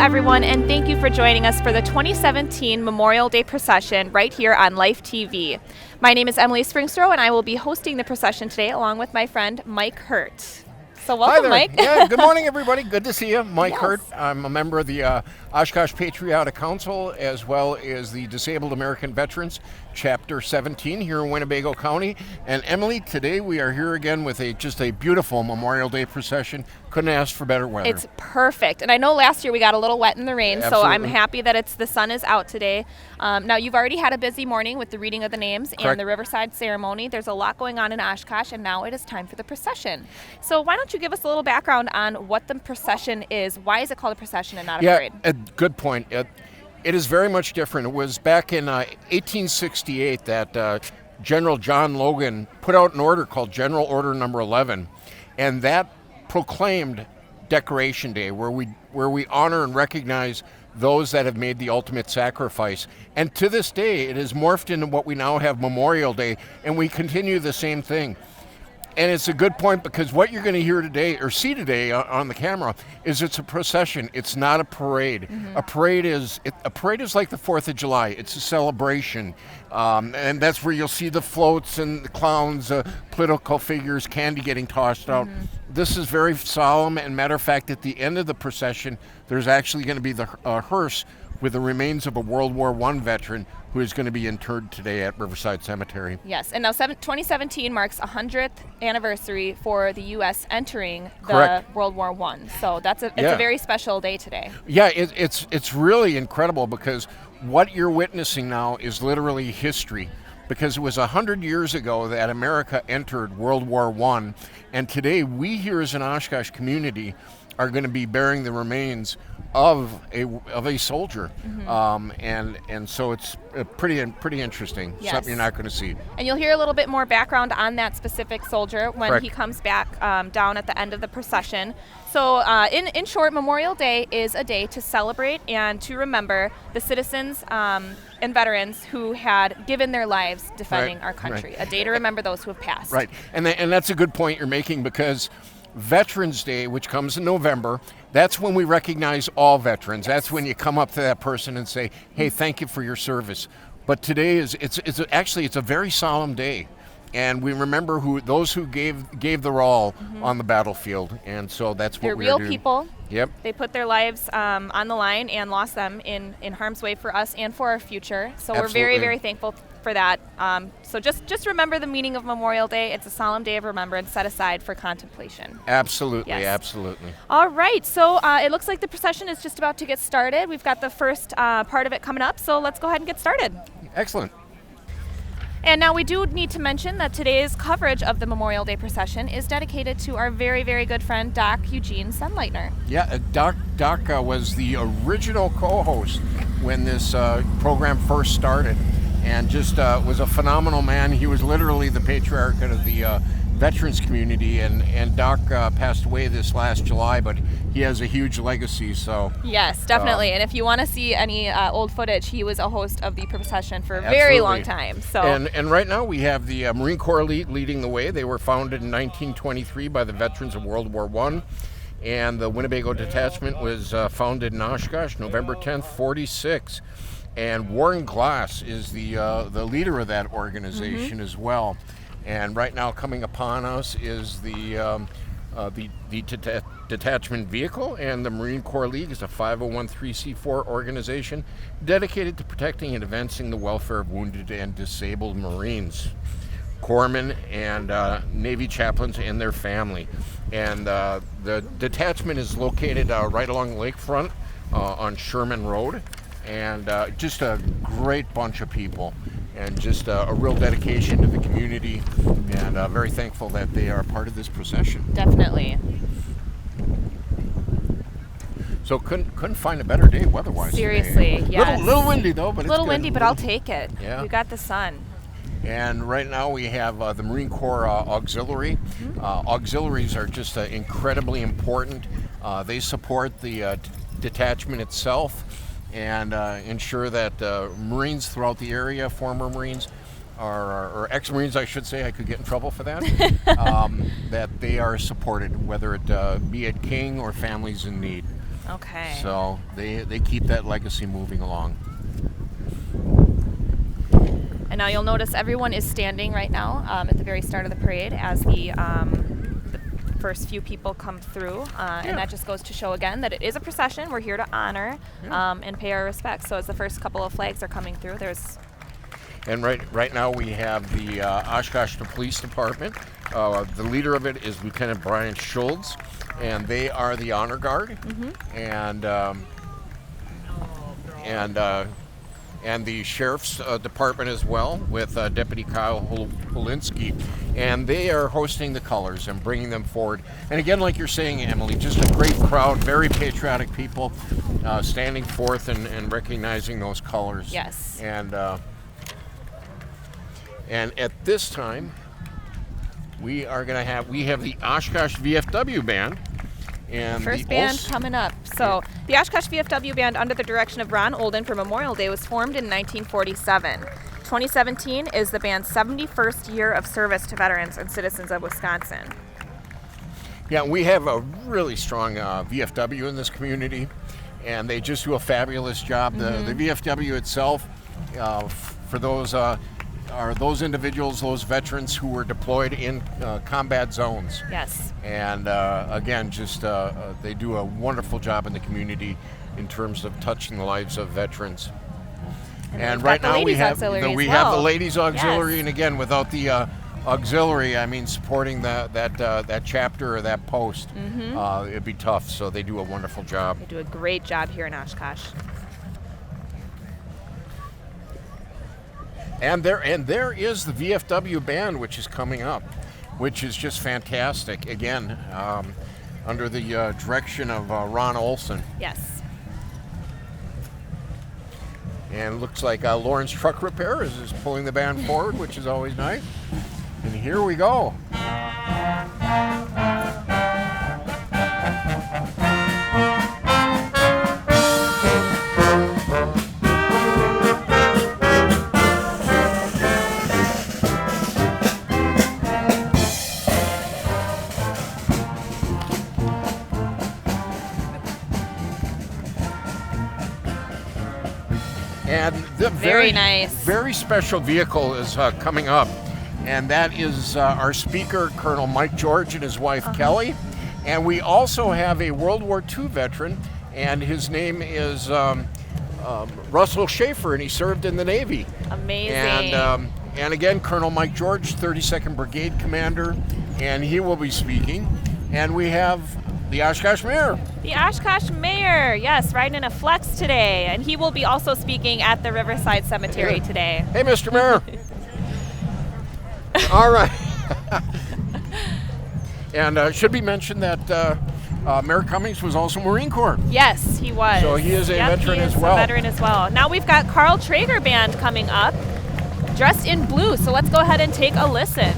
everyone, and thank you for joining us for the 2017 Memorial Day procession right here on Life TV. My name is Emily Springstrow, and I will be hosting the procession today along with my friend Mike Hurt. So welcome, Hi there. Mike. Yeah, good morning, everybody. Good to see you. Mike Yes. Hurt. I'm a member of the Oshkosh Patriotic Council, as well as the Disabled American Veterans, Chapter 17 here in Winnebago County. And Emily, today we are here again with just a beautiful Memorial Day procession. Couldn't ask for better weather. It's perfect. And I know last year we got a little wet in the rain, so I'm Absolutely. happy that the sun is out today. Now, you've already had a busy morning with the reading of the names Correct. and the Riverside ceremony. There's a lot going on in Oshkosh, and now it is time for the procession. So why don't you give us a little background on what the procession is? Why is it called a procession and not a parade? Yeah, good point. It is very much different. It was back in 1868 that General John Logan put out an order called General Order Number 11, and that proclaimed Decoration Day, where we honor and recognize those that have made the ultimate sacrifice. And to this day, it has morphed into what we now have Memorial Day, and we continue the same thing. And it's a good point, because what you're going to hear today, or see today on the camera, is it's a procession. It's not a parade. Mm-hmm. A parade is like the 4th of July. It's a celebration, and that's where you'll see the floats and the clowns, political figures, candy getting tossed out. Mm-hmm. This is very solemn, and matter of fact, at the end of the procession, there's actually going to be the hearse with the remains of a World War I veteran who is going to be interred today at Riverside Cemetery. Yes, and now 2017 marks 100th anniversary for the U.S. entering the Correct. World War I. So it's a Yeah. very special day today. Yeah, it's really incredible, because what you're witnessing now is literally history, because it was 100 years ago that America entered World War I, and today we here as an Oshkosh community are going to be bearing the remains of a soldier, and so it's pretty interesting. Yes. Something you're not going to see. And you'll hear a little bit more background on that specific soldier when Correct. he comes back down at the end of the procession. So in short, Memorial Day is a day to celebrate and to remember the citizens and veterans who had given their lives defending Right, our country. right. A day to remember those who have passed. Right, and that's a good point you're making, because Veterans Day, which comes in November, that's when we recognize all veterans. That's when you come up to that person and say, hey, thank you for your service. But today it's a very solemn day, and we remember those who gave their all on the battlefield, and so that's what They're we're real doing. people. Yep. They put their lives on the line and lost them in harm's way for us and for our future. So we're very, Absolutely. very thankful for that. So just remember the meaning of Memorial Day. It's a solemn day of remembrance set aside for contemplation. Absolutely, Yes. absolutely. All right, so it looks like the procession is just about to get started. We've got the first part of it coming up, so let's go ahead and get started. Excellent. And now we do need to mention that today's coverage of the Memorial Day procession is dedicated to our very, very good friend, Doc Eugene Sunleitner. Yeah, Doc was the original co-host when this program first started, and just was a phenomenal man. He was literally the patriarch of the veterans community, and Doc passed away this last July, but he has a huge legacy. So Yes, definitely. And if you want to see any old footage, he was a host of the procession for a very long time. So and right now we have the Marine Corps elite leading the way. They were founded in 1923 by the veterans of World War I. And the Winnebago Detachment was founded in Oshkosh, November 10th, 46. And Warren Glass is the leader of that organization as well. And right now, coming upon us is the detachment vehicle, and the Marine Corps League is a 501(c)(4) organization dedicated to protecting and advancing the welfare of wounded and disabled Marines, corpsmen, and Navy chaplains and their family. And the detachment is located right along the lakefront on Sherman Road, and just a great bunch of people. And just a real dedication to the community, and very thankful that they are part of this procession. definitely. So couldn't find a better day weather-wise Seriously, today. yes. Little windy though, but A little it's good. windy, but I'll take it. Yeah. We got the sun. And right now we have the Marine Corps Auxiliary. Auxiliaries are just incredibly important. They support the detachment itself, and ensure that Marines throughout the area, former Marines, or ex-Marines, I should say, I could get in trouble for that, that they are supported, whether it be at King or families in need. Okay. So they keep that legacy moving along. And now you'll notice everyone is standing right now at the very start of the parade as the first few people come through. And that just goes to show again that it is a procession. We're here to honor and pay our respects. So as the first couple of flags are coming through, there's... And right now we have the Oshkosh Police Department. The leader of it is Lieutenant Brian Schultz, and they are the honor guard. And the Sheriff's Department as well, with Deputy Kyle Polinsky. And they are hosting the colors and bringing them forward. And again, like you're saying, Emily, just a great crowd, very patriotic people standing forth and recognizing those colors. Yes. And at this time, we have the Oshkosh VFW band. And first band coming up. So the Oshkosh VFW band, under the direction of Ron Olden for Memorial Day, was formed in 1947. 2017 is the band's 71st year of service to veterans and citizens of Wisconsin. Yeah, we have a really strong VFW in this community, and they just do a fabulous job. The VFW itself, for those are those individuals, those veterans who were deployed in combat zones. Yes. And again, just they do a wonderful job in the community in terms of touching the lives of veterans. And right now we have the ladies auxiliary, and again, without the auxiliary, I mean, supporting that chapter or that post, it'd be tough. So they do a wonderful job. They do a great job here in Oshkosh. And there is the VFW band, which is coming up, which is just fantastic. Again, under the direction of Ron Olson. Yes. And it looks like Lawrence Truck Repair is pulling the band forward, which is always nice. And here we go. And the very nice, very special vehicle is coming up, and that is our speaker, Colonel Mike George, and his wife Kelly. And we also have a World War II veteran, and his name is Russell Schaefer, and he served in the Navy. Amazing. And again, Colonel Mike George, 32nd Brigade Commander, and he will be speaking. And we have the Oshkosh Mayor. The Oshkosh Mayor, yes, riding in a Flex today. And he will be also speaking at the Riverside Cemetery today. Hey, Mr. Mayor. All right. And should be mentioned that Mayor Cummings was also Marine Corps. Yes, he was. So he is a veteran as well. A veteran as well. Now we've got Carl Traeger Band coming up, dressed in blue. So let's go ahead and take a listen.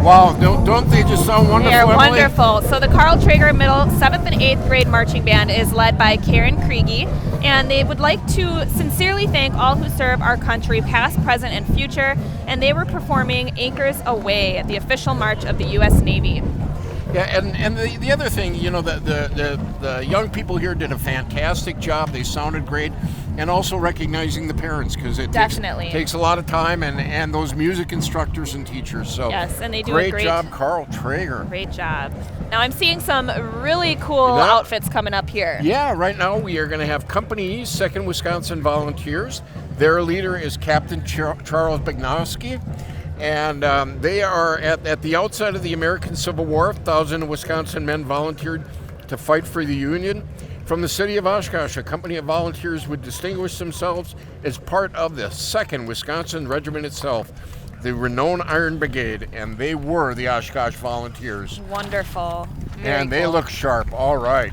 Wow, don't they just sound wonderful? They're Emily? wonderful. So the Carl Traeger Middle 7th and 8th grade marching band is led by Karen Kriege, and they would like to sincerely thank all who serve our country, past, present, and future, and they were performing Anchors Aweigh, the official march of the U.S. Navy. Yeah, and the other thing, you know, the young people here did a fantastic job. They sounded great, and also recognizing the parents, because it takes a lot of time, and those music instructors and teachers. So yes, and they do great a great job, Carl Traeger. Great job. Now I'm seeing some really cool outfits coming up here. Yeah, right now we are going to have Company E's 2nd Wisconsin Volunteers. Their leader is Captain Charles Bignowski. And they are at the outset of the American Civil War. 1,000 Wisconsin men volunteered to fight for the Union. From the city of Oshkosh, a company of volunteers would distinguish themselves as part of the 2nd Wisconsin Regiment itself. the renowned Iron Brigade, and they were the Oshkosh Volunteers. Wonderful. Very And they cool. look sharp. All right.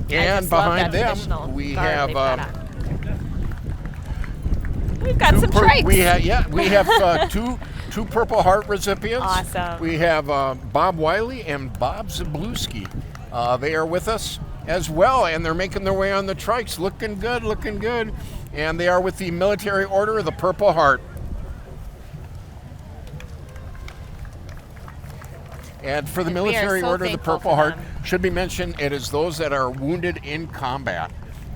And just love behind that traditional them, we garb have they've got on. We've got some trikes. We have two Purple Heart recipients. Awesome. We have Bob Wiley and Bob Zablewski. They are with us as well, and they're making their way on the trikes. Looking good, looking good. And they are with the Military Order of the Purple Heart. And for the And we are Military so Order of the thankful Purple for Heart, them. should be mentioned, it is those that are wounded in combat.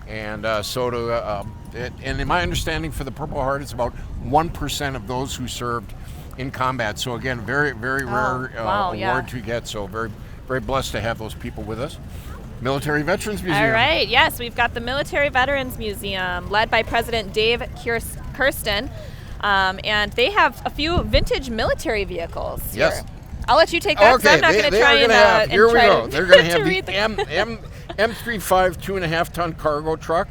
And and in my understanding for the Purple Heart, it's about 1% of those who served in combat. So again, very, very rare wow, award yeah. to get. So very, very blessed to have those people with us. Military Veterans Museum. All right, yes, we've got the Military Veterans Museum, led by President Dave Kirsten, and they have a few vintage military vehicles Yes. here. I'll let you take that because I'm not going to try and here we try go. to, They're going to to have read the M35 2.5-ton cargo truck,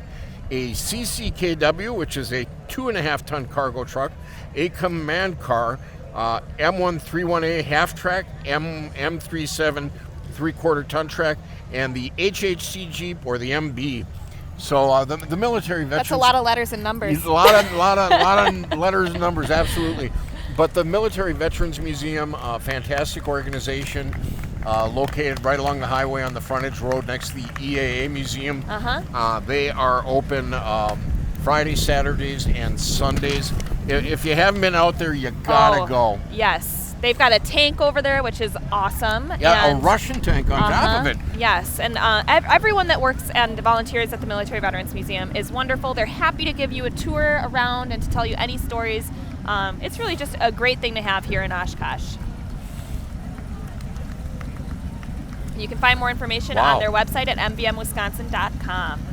a CCKW, which is a 2.5-ton cargo truck, a command car, M131A half-track, M37 3/4-ton track, and the HHC Jeep or the MB. So the military veterans. That's a lot of letters and numbers. A lot of letters and numbers, absolutely. But the Military Veterans Museum, fantastic organization, located right along the highway on the frontage road next to the EAA Museum. They are open Fridays, Saturdays, and Sundays. If you haven't been out there, you gotta go. Yes. They've got a tank over there, which is awesome. Yeah, and a Russian tank on top of it. Yes, and everyone that works and volunteers at the Military Veterans Museum is wonderful. They're happy to give you a tour around and to tell you any stories. It's really just a great thing to have here in Oshkosh. You can find more information on their website at mbmwisconsin.com.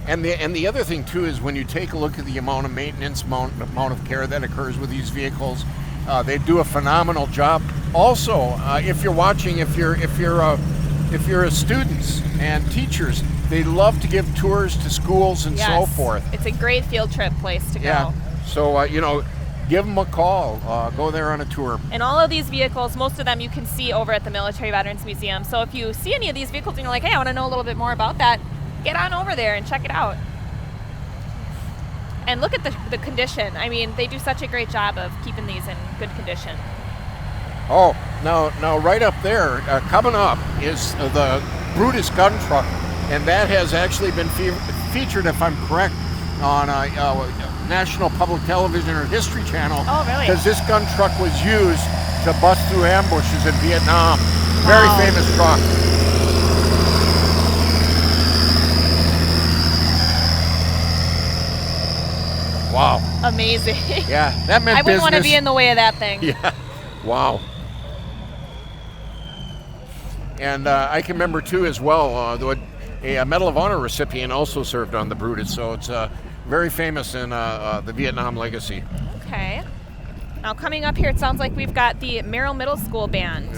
And the other thing too is when you take a look at the amount of maintenance, amount of care that occurs with these vehicles, they do a phenomenal job. Also, if you're watching, if you're a students and teachers, they love to give tours to schools and so forth. It's a great field trip place to go. Yeah. So give them a call. Go there on a tour. And all of these vehicles, most of them you can see over at the Military Veterans Museum. So if you see any of these vehicles and you're like, hey, I want to know a little bit more about that, get on over there and check it out. And look at the condition. I mean, they do such a great job of keeping these in good condition. Oh, now right up there, coming up is the Brutus gun truck, and that has actually been featured, if I'm correct, on National Public Television or History Channel. Oh, really? Because this gun truck was used to bust through ambushes in Vietnam. Very famous truck. Wow. Amazing. Yeah, that meant I wouldn't want to business. be in the way of that thing. Yeah. Wow. And I can remember too as well, a Medal of Honor recipient also served on the Brutus, so it's very famous in the Vietnam legacy. Okay. Now coming up here, it sounds like we've got the Merrill Middle School Band.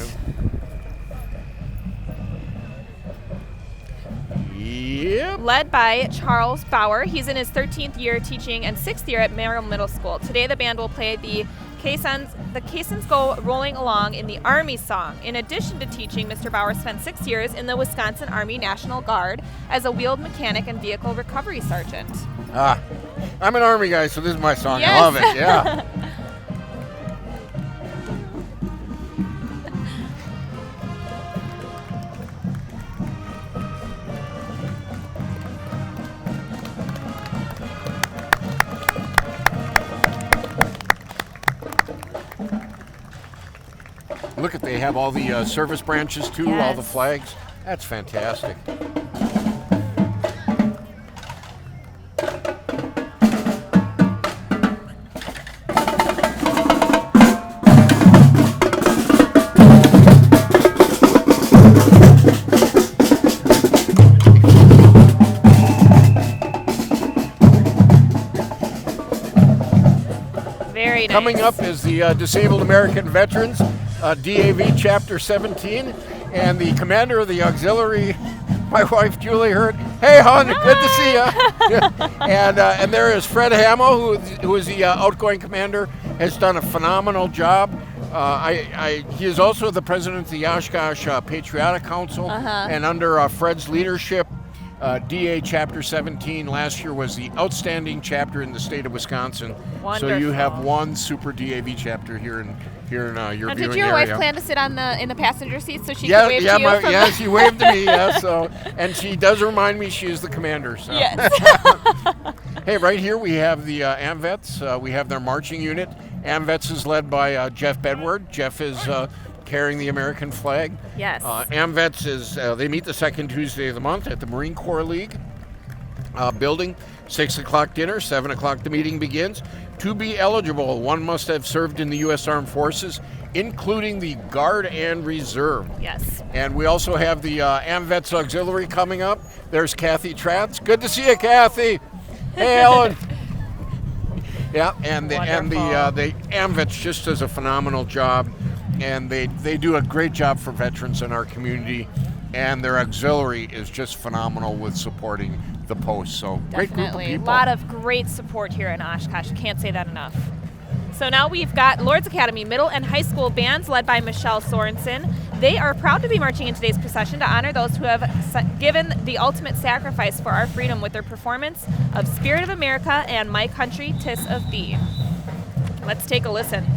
Yep. Led by Charles Bauer. He's in his 13th year teaching and 6th year at Merrill Middle School. Today the band will play the Caissons Go Rolling Along in the Army song. In addition to teaching, Mr. Bauer spent 6 years in the Wisconsin Army National Guard as a wheeled mechanic and vehicle recovery sergeant. I'm an Army guy, so this is my song. Yes. I love it, yeah. Look they have all the service branches too, all the flags. That's fantastic. Very nice. Coming up is the Disabled American Veterans. DAV Chapter 17, and the commander of the auxiliary, my wife Julie Hurt. Hey, hon, good to see you. And there is Fred Hamill, who is the outgoing commander, has done a phenomenal job. He is also the president of the Oshkosh Patriotic Council, and under Fred's leadership, DA Chapter 17 last year was the outstanding chapter in the state of Wisconsin. Wonderful. So you have one super DAV chapter here in your and viewing did your area. wife plan to sit in the passenger seat so she could wave to you? Yeah, she waved to me. Yeah, so and she does remind me she is the commander. So. Yes. Hey, right here we have the AMVETS. We have their marching unit. AMVETS is led by Jeff Bedward. Jeff is carrying the American flag. Yes. AMVETS is, they meet the second Tuesday of the month at the Marine Corps League building. 6 o'clock dinner, 7 o'clock the meeting begins. To be eligible, one must have served in the U.S. Armed Forces, including the Guard and Reserve. Yes. And we also have the AMVETS Auxiliary coming up. There's Kathy Tratz. Good to see you, Kathy. Hey, Ellen. Yeah, and the AMVETS just does a phenomenal job, and they do a great job for veterans in our community, and their auxiliary is just phenomenal with supporting the post. So great group of people. A lot of great support here in Oshkosh. Can't say that enough. So now we've got Lord's Academy middle and high school bands led by Michelle Sorensen. They are proud to be marching in today's procession to honor those who have given the ultimate sacrifice for our freedom with their performance of Spirit of America and My Country, 'Tis of Thee. Let's take a listen.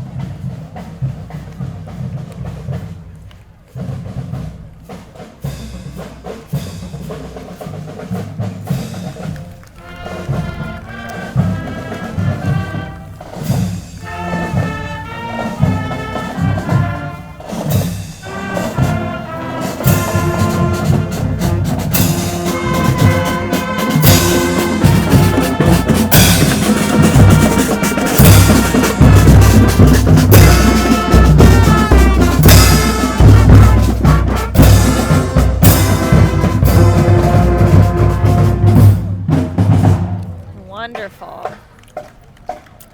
Wonderful.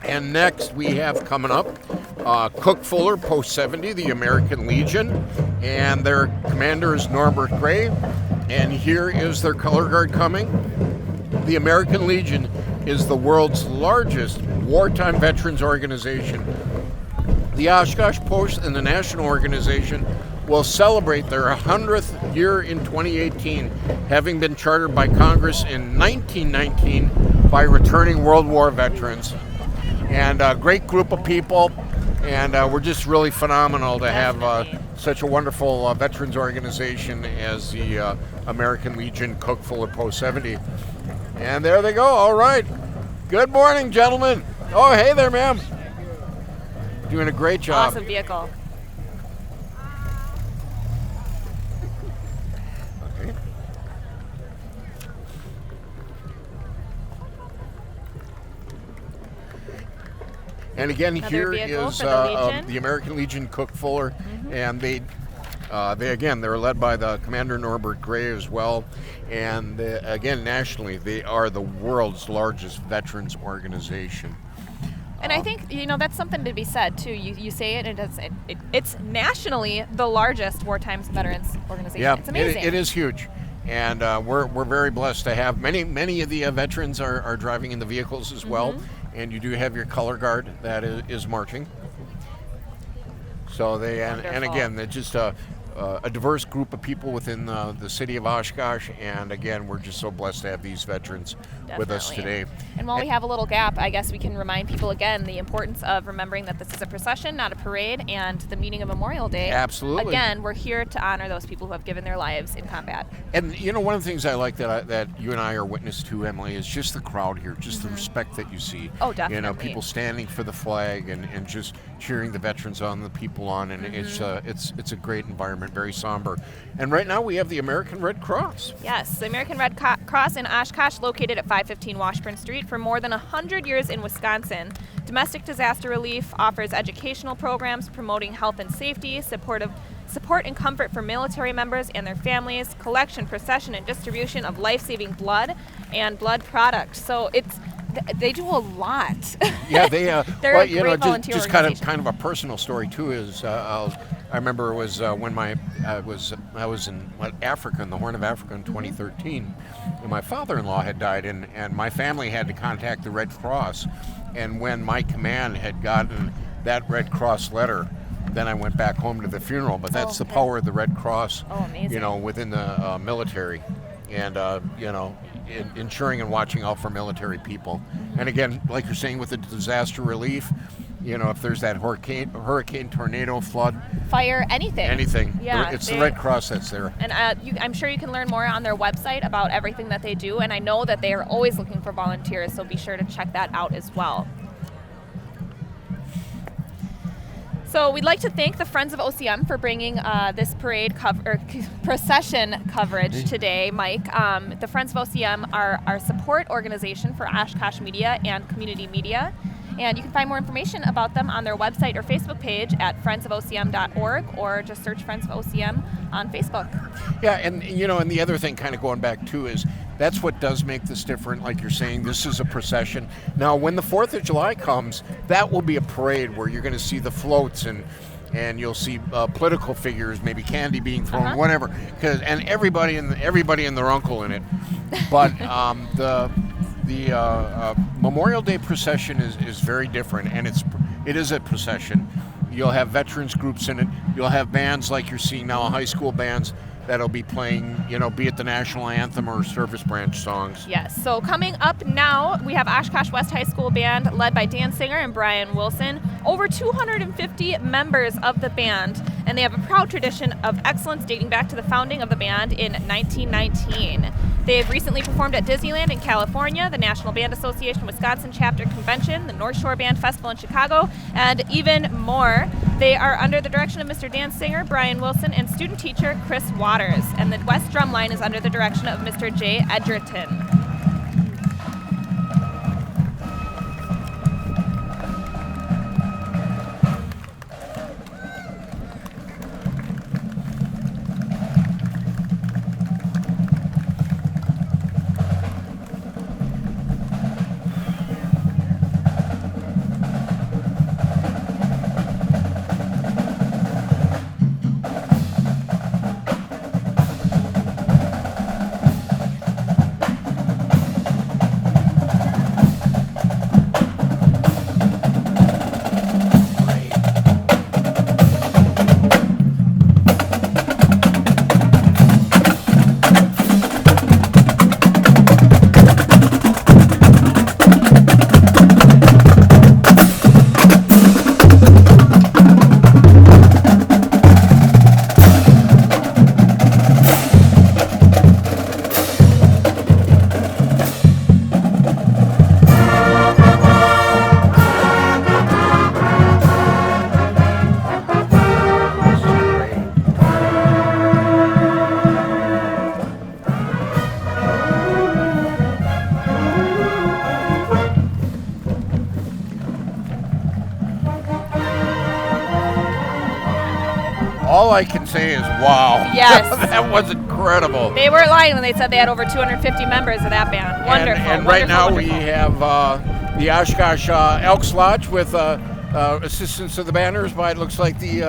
And next we have coming up Cook Fuller, Post 70, the American Legion, and their commander is Norbert Gray. And here is their color guard coming. The American Legion is the world's largest wartime veterans organization. The Oshkosh Post and the national organization will celebrate their 100th year in 2018, having been chartered by Congress in 1919 by returning World War veterans. And a great group of people, and we're just really phenomenal to have such a wonderful veterans organization as the American Legion Cook Fuller Post 70. And there they go. All right. Good morning, gentlemen. Oh, hey there, ma'am. Doing a great job. Awesome vehicle. Okay. And again, Another here vehicle is for the Legion. the American Legion Cook Fuller, and they're led by the Commander Norbert Gray as well. And again, nationally, they are the world's largest veterans organization. And I think, that's something to be said, too. You say it, and it's nationally the largest wartime veterans organization. Yeah, it's amazing. It is huge. And we're very blessed to have many of the veterans are driving in the vehicles as well. And you do have your color guard that is marching. So and again, they're just a diverse group of people within the city of Oshkosh, and again, we're just so blessed to have these veterans with us today. And while we have a little gap, I guess we can remind people again the importance of remembering that this is a procession, not a parade, and the meaning of Memorial Day. Absolutely. Again, we're here to honor those people who have given their lives in combat. And one of the things I like that you and I are witness to, Emily, is just the crowd here, just the respect that you see. Oh, definitely. People standing for the flag and just cheering the veterans on, the people on, and it's a great environment, very somber. And right now we have the American Red Cross. Yes, the American Red Cross in Oshkosh, located at 515 Washburn Street for more than 100 years in Wisconsin. Domestic disaster relief, offers educational programs promoting health and safety, support and comfort for military members and their families, collection, procession, and distribution of life-saving blood and blood products. So they do a lot. Yeah, they're a great volunteer just organization. kind of a personal story too is I remember it was when I was in Africa, in the Horn of Africa in 2013, and my father-in-law had died, and my family had to contact the Red Cross. And when my command had gotten that Red Cross letter, then I went back home to the funeral. But that's the power of the Red Cross, within the military, and ensuring and watching out for military people. And again, like you're saying, with the disaster relief, if there's that hurricane, tornado, flood, fire, anything. Yeah, it's the Red Cross that's there. And I'm sure you can learn more on their website about everything that they do. And I know that they are always looking for volunteers, so be sure to check that out as well. So we'd like to thank the Friends of OCM for bringing this procession coverage today, Mike. The Friends of OCM are our support organization for Oshkosh media and community media. And you can find more information about them on their website or Facebook page at friendsofocm.org, or just search Friends of OCM on Facebook. Yeah, and and the other thing, kind of going back too, is that's what does make this different. Like you're saying, this is a procession. Now, when the 4th of July comes, that will be a parade where you're going to see the floats and you'll see political figures, maybe candy being thrown, whatever. And everybody and their uncle in it. But the Memorial Day procession is very different, and it is a procession. You'll have veterans groups in it. You'll have bands like you're seeing now, high school bands that'll be playing, be it the national anthem or service branch songs. Yes. So coming up now, we have Oshkosh West High School Band led by Dan Singer and Brian Wilson. Over 250 members of the band, and they have a proud tradition of excellence dating back to the founding of the band in 1919. They've recently performed at Disneyland in California, the National Band Association Wisconsin Chapter Convention, the North Shore Band Festival in Chicago, and even more. They are under the direction of Mr. Dan Singer, Brian Wilson, and student teacher Chris Waters. And the West Drum Line is under the direction of Mr. Jay Edgerton. All I can say is, wow. Yes. That was incredible. They weren't lying when they said they had over 250 members of that band. Wonderful. And right now we have the Oshkosh Elks Lodge with assistance of the banners by, it looks like, the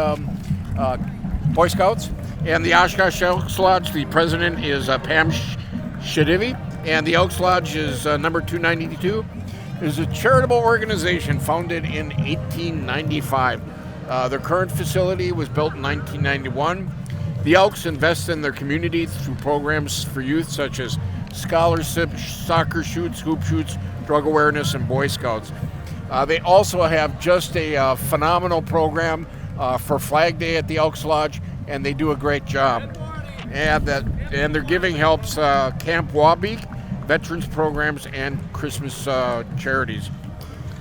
Boy Scouts. And the Oshkosh Elks Lodge, the president is Pam Shadivi, and the Elks Lodge is number 292. It is a charitable organization founded in 1895. Their current facility was built in 1991. The Elks invest in their community through programs for youth such as scholarships, soccer shoots, hoop shoots, drug awareness, and Boy Scouts. They also have just a phenomenal program for Flag Day at the Elks Lodge, and they do a great job. And their giving helps Camp Wabeek, veterans programs, and Christmas charities.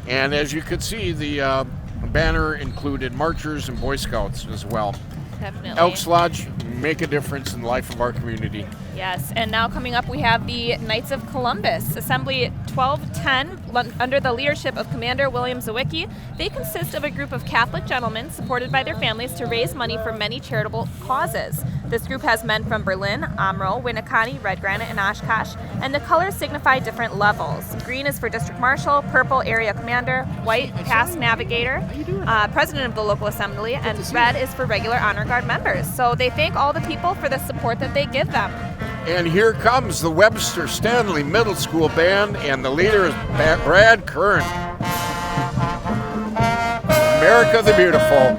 And as you could see, the banner included marchers and Boy Scouts as well. Definitely. Elks Lodge, make a difference in the life of our community. Yes, and now coming up we have the Knights of Columbus, Assembly 1210, under the leadership of Commander William Zawicki. They consist of a group of Catholic gentlemen supported by their families to raise money for many charitable causes. This group has men from Berlin, Amro, Winnicott, Red Granite, and Oshkosh, and the colors signify different levels. Green is for District Marshal, purple Area Commander, white Task Navigator, President of the local assembly, and red is for regular Honor Guard members. So they thank all the people for the support that they give them. And here comes the Webster Stanley Middle School Band, and the leader is Brad Kern. America the Beautiful.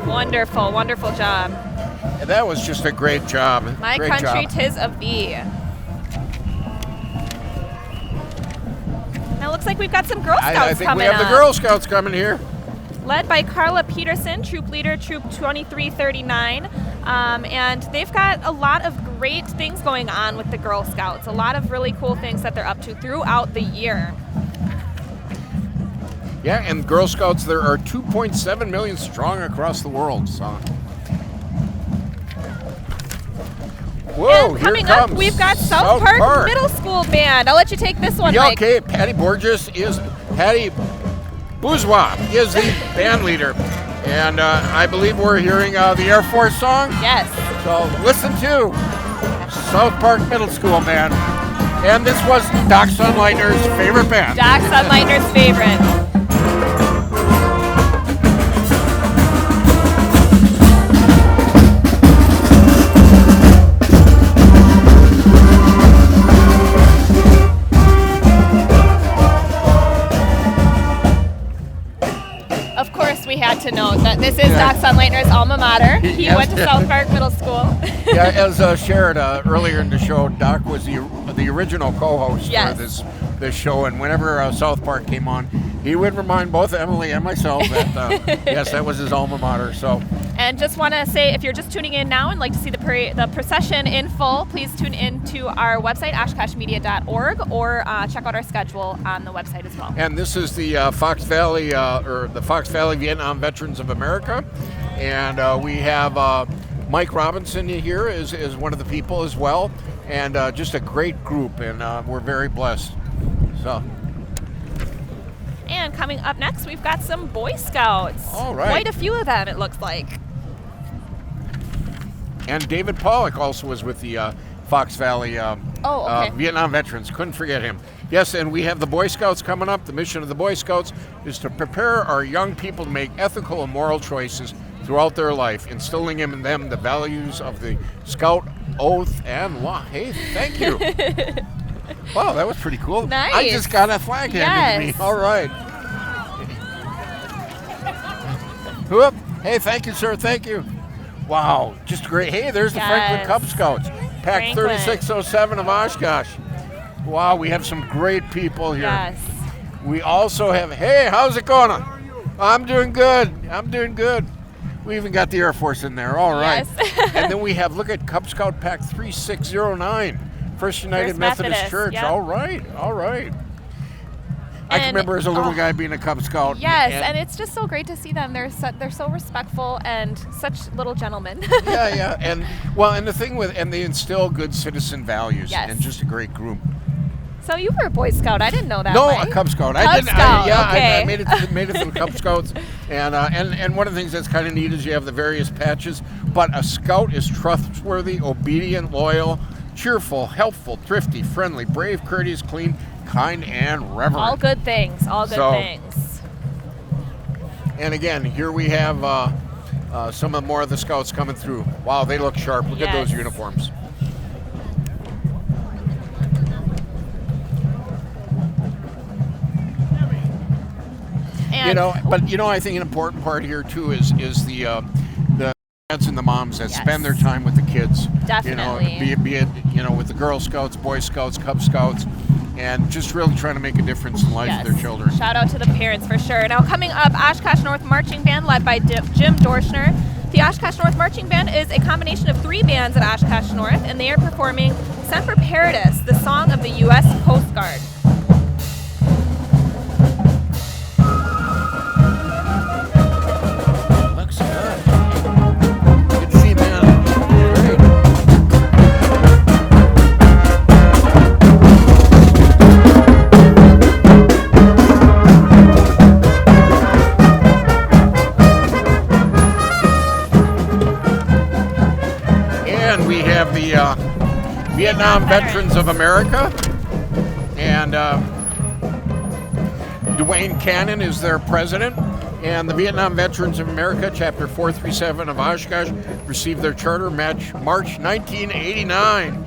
Wonderful, wonderful job. And that was just a great job. My great country, job. 'tis of thee. Now it looks like we've got some Girl Scouts I think coming we have up. the Girl Scouts coming here. Led by Carla Peterson, troop leader, troop 2339. And they've got a lot of great things going on with the Girl Scouts. A lot of really cool things that they're up to throughout the year. Yeah, and Girl Scouts, there are 2.7 million strong across the world. So. Whoa, And coming here up, comes we've got South Park Middle School Band. I'll let you take this one, Yeah, Mike. okay, Patty Bourgeois is the band leader. And I believe we're hearing the Air Force song. Yes. So listen to South Park Middle School Band. And this was Doc Sunlightner's favorite band. Doc Sunlightner's favorite. Of course, we had to note that this is Doc Sunlightner's alma mater. He Yes. went to South Park Middle School. Yeah, as shared earlier in the show, Doc was the original co-host Yes. for this show, and whenever South Park came on, he would remind both Emily and myself that yes, that was his alma mater. So. And just want to say, if you're just tuning in now and like to see the procession in full, please tune in to our website, oshkoshmedia.org, or check out our schedule on the website as well. And this is the Fox Valley or the Fox Valley Vietnam Veterans of America, and we have Mike Robinson here is one of the people as well, and just a great group, and we're very blessed. So. And coming up next, we've got some Boy Scouts. All right. Quite a few of them, it looks like. And David Pollock also was with the Fox Valley Vietnam Veterans. Couldn't forget him. Yes, and we have the Boy Scouts coming up. The mission of the Boy Scouts is to prepare our young people to make ethical and moral choices throughout their life, instilling in them the values of the Scout oath and law. Hey, thank you. Wow, that was pretty cool. Nice. I just got a flag handed to me. All right. Whoop. Hey, thank you, sir. Thank you. Wow, just great. Hey, there's the Franklin Cub Scouts. Pack 3607 of Oshkosh. Wow, we have some great people here. Yes. We also have, hey, how's it going? I'm doing good. I'm doing good. We even got the Air Force in there. All right. Yes. And then we have, look at Cub Scout Pack 3609. First United Methodist Church. Yep. All right. All right. I can remember as a little guy being a Cub Scout. Yes, and it's just so great to see them. They're so respectful and such little gentlemen. Yeah. And well, and the thing with, and they instill good citizen values. Yes. And just a great group. So you were a Boy Scout. I didn't know that. No, Mike. a Cub Scout. Cub Scout. Okay. I made it through Cub Scouts, and one of the things that's kind of neat is you have the various patches. But a Scout is trustworthy, obedient, loyal, cheerful, helpful, thrifty, friendly, brave, courteous, clean, kind, and reverent. All good things. All good things. And again, here we have some more of the Scouts coming through. Wow, they look sharp. Look at those uniforms. And I think an important part here too is the dads and the moms that spend their time with the kids. Definitely. Be it with the Girl Scouts, Boy Scouts, Cub Scouts, and just really trying to make a difference in the lives of their children. Shout out to the parents for sure. Now coming up, Oshkosh North Marching Band led by Jim Dorschner. The Oshkosh North Marching Band is a combination of 3 bands at Oshkosh North, and they are performing Semper Paratus, the song of the U.S. Coast Guard. Looks good. Good to see you, man. Great. And we have the Vietnam Veterans of America, and Dwayne Cannon is their president. And the Vietnam Veterans of America, Chapter 437 of Oshkosh, received their charter March 1989.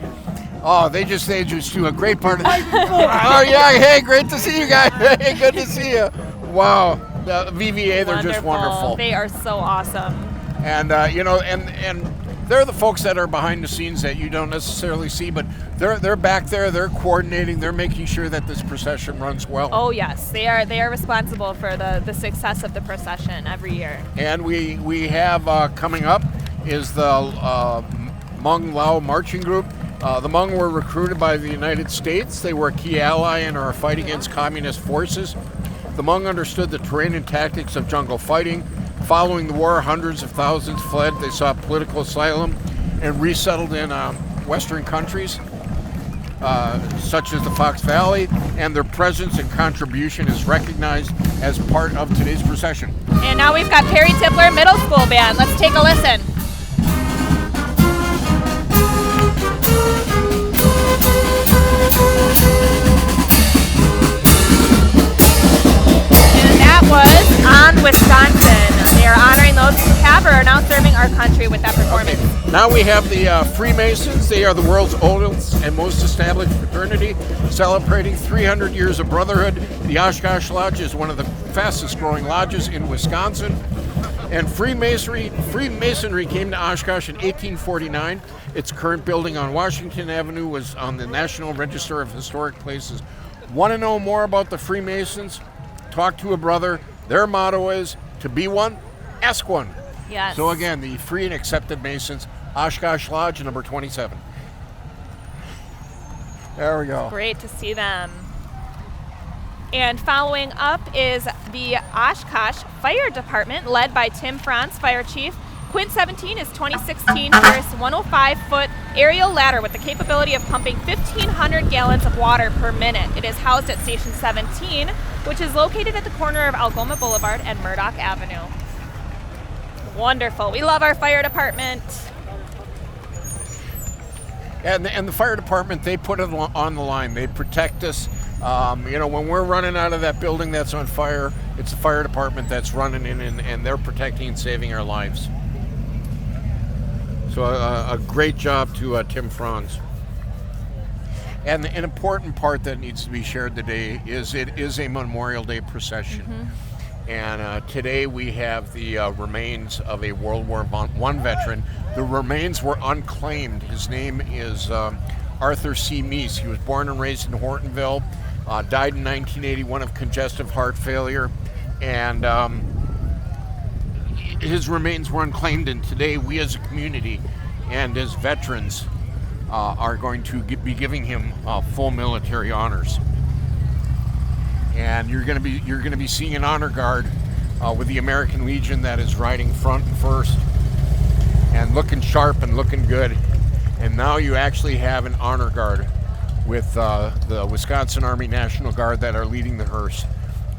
Oh, they just do a great part of it. Oh yeah, hey, great to see you guys. Hey, good to see you. Wow, the VVA, they're just wonderful. They are so awesome. And and they're the folks that are behind the scenes that you don't necessarily see, but they're back there, they're coordinating, they're making sure that this procession runs well. Oh yes, they are responsible for the success of the procession every year. And we have coming up is the Hmong Lao Marching Group. The Hmong were recruited by the United States. They were a key ally in our fight against communist forces. The Hmong understood the terrain and tactics of jungle fighting. Following the war, hundreds of thousands fled. They sought political asylum and resettled in Western countries, such as the Fox Valley, and their presence and contribution is recognized as part of today's procession. And now we've got Perry Tippler Middle School Band. Let's take a listen. And that was On Wisconsin. They are honoring those who have or are now serving our country with that performance. Okay. Now we have the Freemasons. They are the world's oldest and most established fraternity, celebrating 300 years of brotherhood. The Oshkosh Lodge is one of the fastest growing lodges in Wisconsin. And Freemasonry came to Oshkosh in 1849. Its current building on Washington Avenue was on the National Register of Historic Places. Want to know more about the Freemasons? Talk to a brother. Their motto is, to be one, ask one. Yes. So again, the Free and Accepted Masons, Oshkosh Lodge, number 27. There we go. Great to see them. And following up is the Oshkosh Fire Department, led by Tim Franz, Fire Chief. Quint 17 is 2016 first 105-foot aerial ladder with the capability of pumping 1,500 gallons of water per minute. It is housed at Station 17, which is located at the corner of Algoma Boulevard and Murdoch Avenue. Wonderful. We love our fire department. And the fire department, they put it on the line. They protect us. When we're running out of that building that's on fire, it's the fire department that's running in, and they're protecting and saving our lives. So a great job to Tim Franz. And an important part that needs to be shared today is it is a Memorial Day procession. Mm-hmm. And today we have the remains of a World War I veteran. The remains were unclaimed. His name is Arthur C. Meese. He was born and raised in Hortonville, died in 1981 of congestive heart failure, and his remains were unclaimed. And today we as a community and as veterans are going to be giving him full military honors. And you're going to be seeing an honor guard with the American Legion that is riding front and first and looking sharp and looking good. And now you actually have an honor guard with the Wisconsin Army National Guard that are leading the hearse.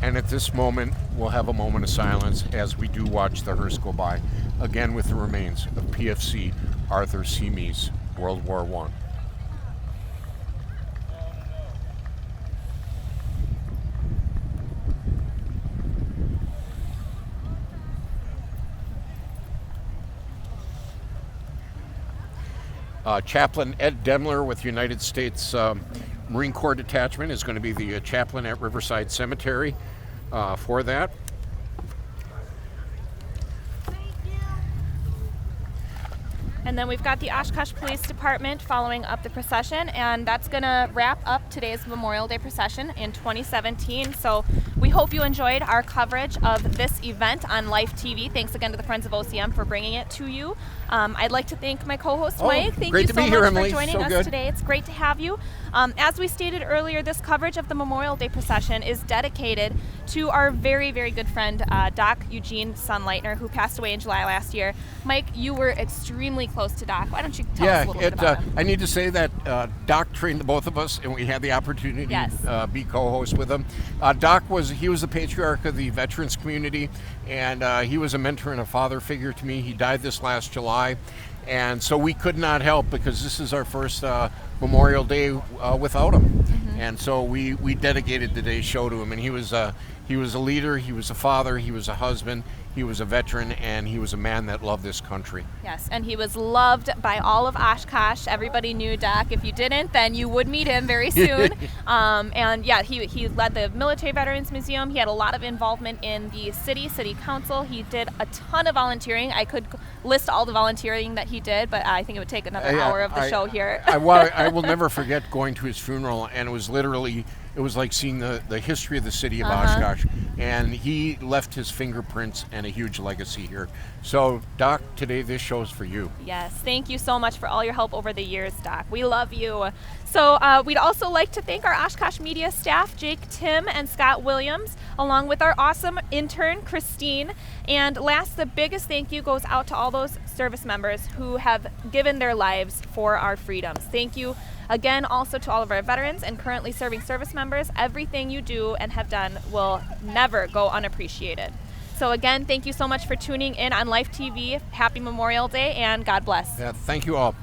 And at this moment, we'll have a moment of silence as we do watch the hearse go by, again with the remains of PFC Arthur C. Meese, World War I. Chaplain Ed Demler with United States Marine Corps Detachment is going to be the chaplain at Riverside Cemetery for that. And then we've got the Oshkosh Police Department following up the procession, and that's going to wrap up today's Memorial Day procession in 2017. So we hope you enjoyed our coverage of this event on Life TV. Thanks again to the Friends of OCM for bringing it to you. I'd like to thank my co-host Mike. Thank you so much for joining us today. It's great to have you. As we stated earlier, this coverage of the Memorial Day procession is dedicated to our very, very good friend, Doc Eugene Sunleitner, who passed away in July last year. Mike, you were extremely close to Doc. Why don't you tell us a little bit about him? I need to say that Doc trained the both of us, and we had the opportunity to be co-hosts with him. Doc was the patriarch of the veterans community, and he was a mentor and a father figure to me. He died this last July, and so we could not help because this is our first Memorial Day without him. Mm-hmm. And so we dedicated today's show to him, and he was a leader, he was a father, he was a husband, he was a veteran, and he was a man that loved this country. Yes, and he was loved by all of Oshkosh. Everybody knew Doc. If you didn't, then you would meet him very soon. And yeah, he led the Military Veterans Museum. He had a lot of involvement in the city council. He did a ton of volunteering. I could list all the volunteering that he did, but I think it would take another hour of the show here. I will never forget going to his funeral, and it was like seeing the history of the city of Oshkosh, and he left his fingerprints and a huge legacy here. So, Doc, today this show is for you. Yes, thank you so much for all your help over the years, Doc. We love you. So we'd also like to thank our Oshkosh media staff, Jake, Tim, and Scott Williams, along with our awesome intern, Christine. And last, the biggest thank you goes out to all those service members who have given their lives for our freedoms. Thank you again also to all of our veterans and currently serving service members. Everything you do and have done will never go unappreciated. So again, thank you so much for tuning in on Life TV. Happy Memorial Day, and God bless. Yeah, thank you all.